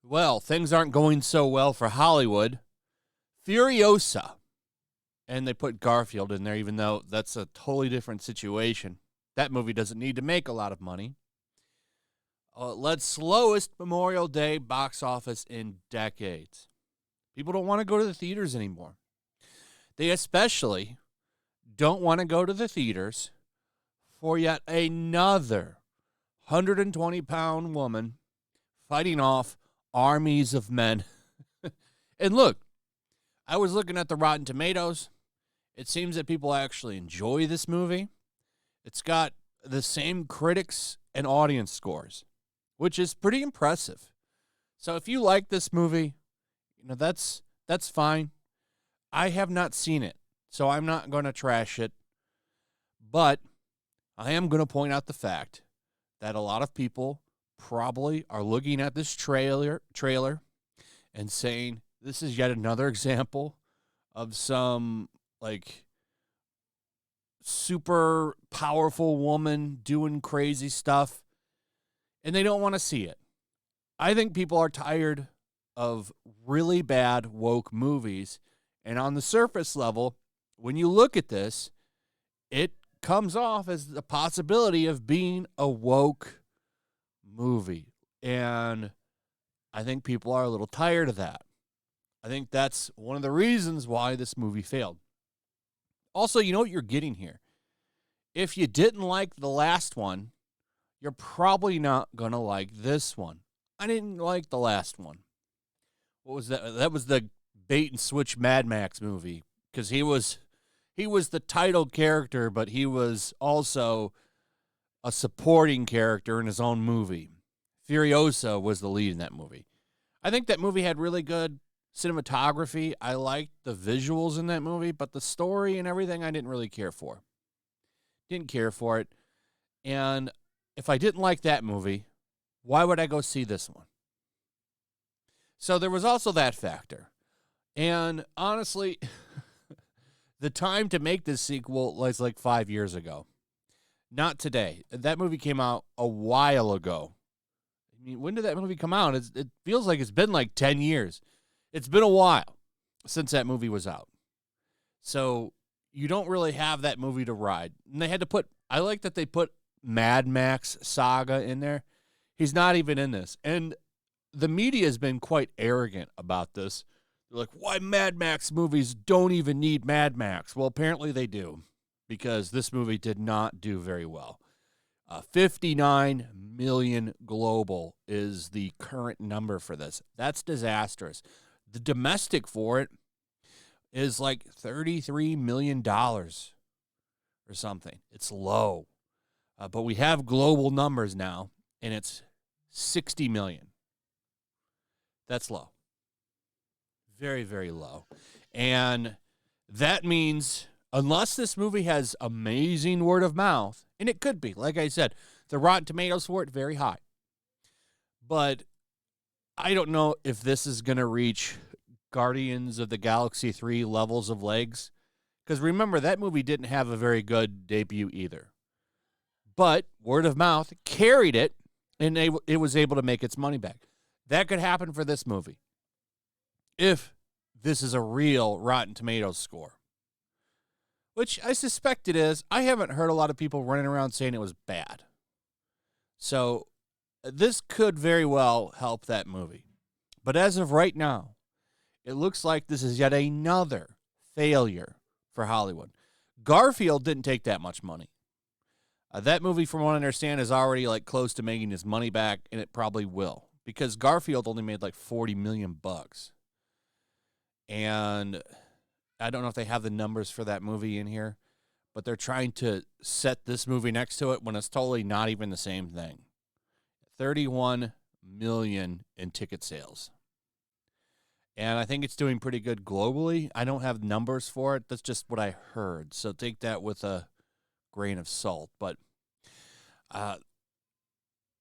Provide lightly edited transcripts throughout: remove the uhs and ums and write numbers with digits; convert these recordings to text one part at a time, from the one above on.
Well, things aren't going so well for Hollywood. Furiosa. And they put Garfield in there, even though that's a totally different situation. That movie doesn't need to make a lot of money. Led slowest Memorial Day box office in decades. People don't want to go to the theaters anymore. They especially don't want to go to the theaters for yet another 120-pound woman fighting off armies of men. And look, I was looking at the Rotten Tomatoes. It seems that people actually enjoy this movie. It's got the same critics and audience scores, which is pretty impressive. So if you like this movie, that's fine. I have not seen it, so I'm not going to trash it. But I am going to point out the fact that a lot of people probably are looking at this trailer and saying, this is yet another example of some, super powerful woman doing crazy stuff, and they don't want to see it. I think people are tired of really bad woke movies, and on the surface level, when you look at this, it comes off as the possibility of being a woke movie, and I think people are a little tired of that. I think that's one of the reasons why this movie failed. Also, you know what you're getting here. If you didn't like the last one, you're probably not going to like this one. I didn't like the last one. What was that? That was the bait and switch Mad Max movie, because he was the title character, but he was also a supporting character in his own movie. Furiosa was the lead in that movie. I think that movie had really good cinematography. I liked the visuals in that movie, but the story and everything I didn't really care for. Didn't care for it. And if I didn't like that movie, why would I go see this one? So there was also that factor. And honestly, the time to make this sequel was like 5 years ago. Not today. That movie came out a while ago. I mean, when did that movie come out? It feels like it's been like 10 years. It's been a while since that movie was out. So you don't really have that movie to ride. And they had to put, I like that they put Mad Max Saga in there. He's not even in this. And the media has been quite arrogant about this. They're like, why Mad Max movies don't even need Mad Max? Well, apparently they do, because this movie did not do very well. 59 million global is the current number for this. That's disastrous. The domestic for it is like $33 million or something. It's low. But we have global numbers now, and it's 60 million. That's low. Very, very low. And that means, unless this movie has amazing word of mouth, and it could be, like I said, the Rotten Tomatoes for it, very high. But I don't know if this is going to reach Guardians of the Galaxy 3 levels of legs. Because remember, that movie didn't have a very good debut either. But word of mouth carried it, and it was able to make its money back. That could happen for this movie, if this is a real Rotten Tomatoes score. Which I suspect it is. I haven't heard a lot of people running around saying it was bad. So this could very well help that movie. But as of right now, it looks like this is yet another failure for Hollywood. Garfield didn't take that much money. That movie, from what I understand, is already like close to making his money back, and it probably will, because Garfield only made like $40 million. And I don't know if they have the numbers for that movie in here, but they're trying to set this movie next to it when it's totally not even the same thing. 31 million in ticket sales. And I think it's doing pretty good globally. I don't have numbers for it. That's just what I heard. So take that with a grain of salt. But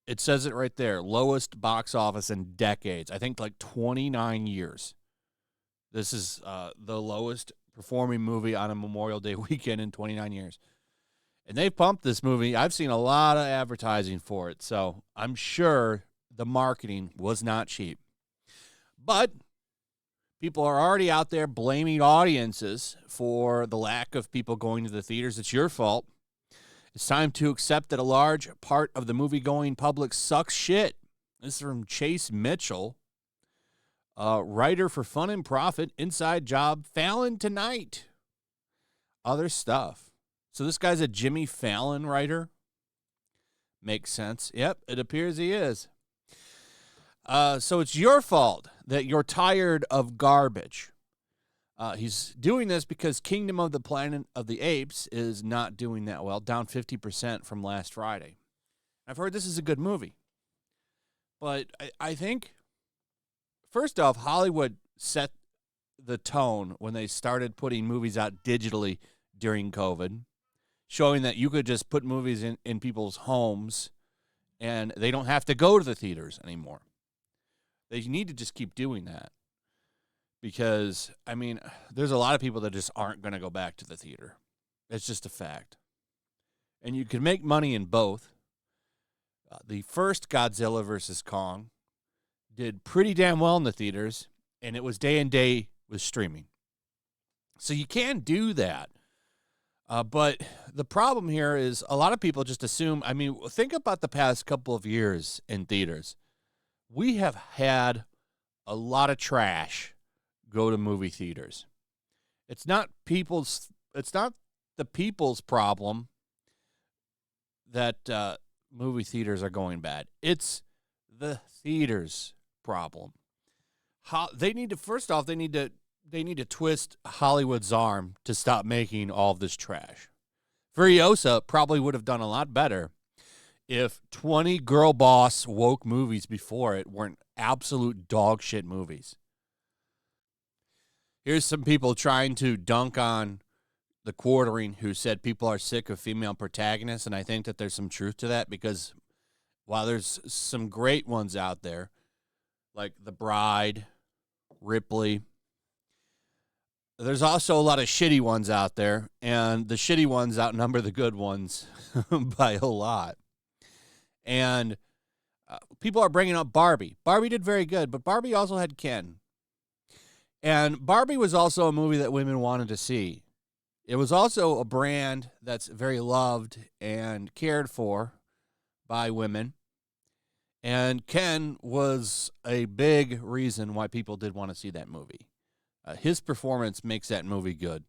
it says it right there. Lowest box office in decades. I think like 29 years. This is the lowest performing movie on a Memorial Day weekend in 29 years. And they've pumped this movie. I've seen a lot of advertising for it, so I'm sure the marketing was not cheap. But people are already out there blaming audiences for the lack of people going to the theaters. It's your fault. It's time to accept that a large part of the movie-going public sucks shit. This is from Chase Mitchell, writer for Fun and Profit, Inside Job, Fallon Tonight, other stuff. So this guy's a Jimmy Fallon writer. Makes sense. Yep, it appears he is. So it's your fault that you're tired of garbage. He's doing this because Kingdom of the Planet of the Apes is not doing that well, down 50% from last Friday. I've heard this is a good movie. But I think, first off, Hollywood set the tone when they started putting movies out digitally during COVID, showing that you could just put movies in people's homes and they don't have to go to the theaters anymore. They need to just keep doing that because, I mean, there's a lot of people that just aren't going to go back to the theater. It's just a fact. And you can make money in both. The first Godzilla vs. Kong did pretty damn well in the theaters, and it was day and day with streaming. So you can do that. But the problem here is a lot of people just assume, I mean, think about the past couple of years in theaters. We have had a lot of trash go to movie theaters. It's not the people's problem that movie theaters are going bad. It's the theater's problem. They need to twist Hollywood's arm to stop making all of this trash. Furiosa probably would have done a lot better if 20 girl boss woke movies before it weren't absolute dog shit movies. Here's some people trying to dunk on the Quartering who said people are sick of female protagonists, and I think that there's some truth to that because while there's some great ones out there, like The Bride, Ripley, there's also a lot of shitty ones out there, and the shitty ones outnumber the good ones by a lot. And people are bringing up Barbie. Barbie did very good, but Barbie also had Ken. And Barbie was also a movie that women wanted to see. It was also a brand that's very loved and cared for by women. And Ken was a big reason why people did want to see that movie. His performance makes that movie good.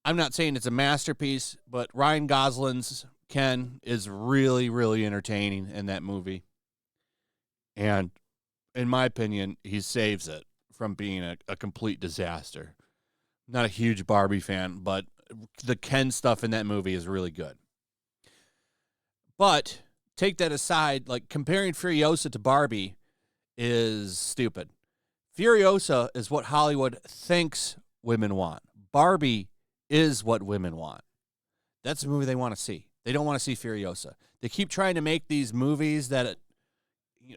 I'm not saying it's a masterpiece, but Ryan Gosling's Ken is really, really entertaining in that movie. And in my opinion, he saves it from being a complete disaster. Not a huge Barbie fan, but the Ken stuff in that movie is really good. But take that aside, like comparing Furiosa to Barbie is stupid. Furiosa is what Hollywood thinks women want. Barbie is what women want. That's the movie they want to see. They don't want to see Furiosa. They keep trying to make these movies that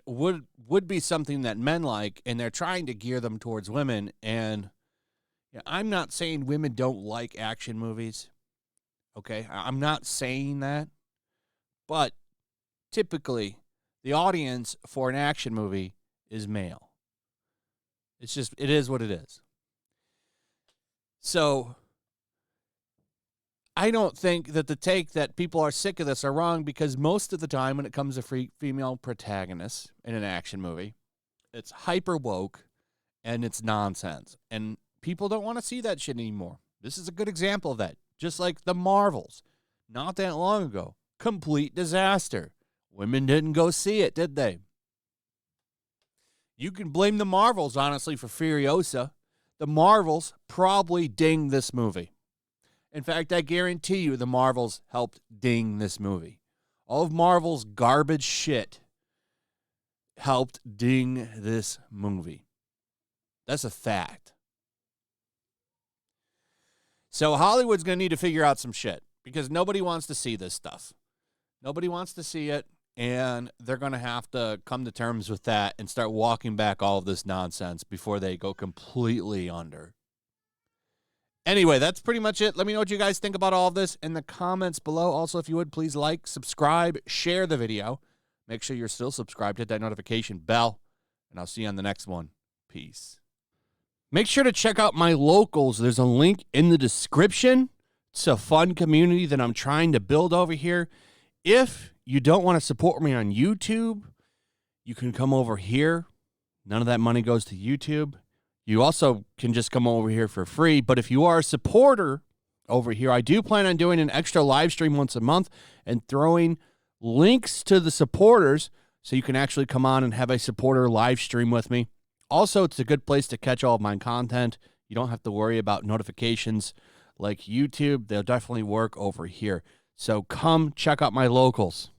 would be something that men like, and they're trying to gear them towards women. And I'm not saying women don't like action movies. Okay? I'm not saying that. But typically, the audience for an action movie is male. It is what it is. So, I don't think that the take that people are sick of this are wrong because most of the time when it comes to female protagonists in an action movie, it's hyper woke and it's nonsense. And people don't want to see that shit anymore. This is a good example of that. Just like the Marvels, not that long ago. Complete disaster. Women didn't go see it, did they? You can blame the Marvels, honestly, for Furiosa. The Marvels probably dinged this movie. In fact, I guarantee you the Marvels helped ding this movie. All of Marvel's garbage shit helped ding this movie. That's a fact. So Hollywood's going to need to figure out some shit because nobody wants to see this stuff. Nobody wants to see it, and they're going to have to come to terms with that and start walking back all of this nonsense before they go completely under. Anyway, that's pretty much it. Let me know what you guys think about all of this in the comments below. Also, if you would, please like, subscribe, share the video. Make sure you're still subscribed. Hit that notification bell, and I'll see you on the next one. Peace. Make sure to check out my locals. There's a link in the description. It's a fun community that I'm trying to build over here. If you don't want to support me on YouTube, you can come over here. None of that money goes to YouTube. You also can just come over here for free. But if you are a supporter over here, I do plan on doing an extra live stream once a month and throwing links to the supporters so you can actually come on and have a supporter live stream with me. Also, it's a good place to catch all of my content. You don't have to worry about notifications like YouTube. They'll definitely work over here. So come check out my locals.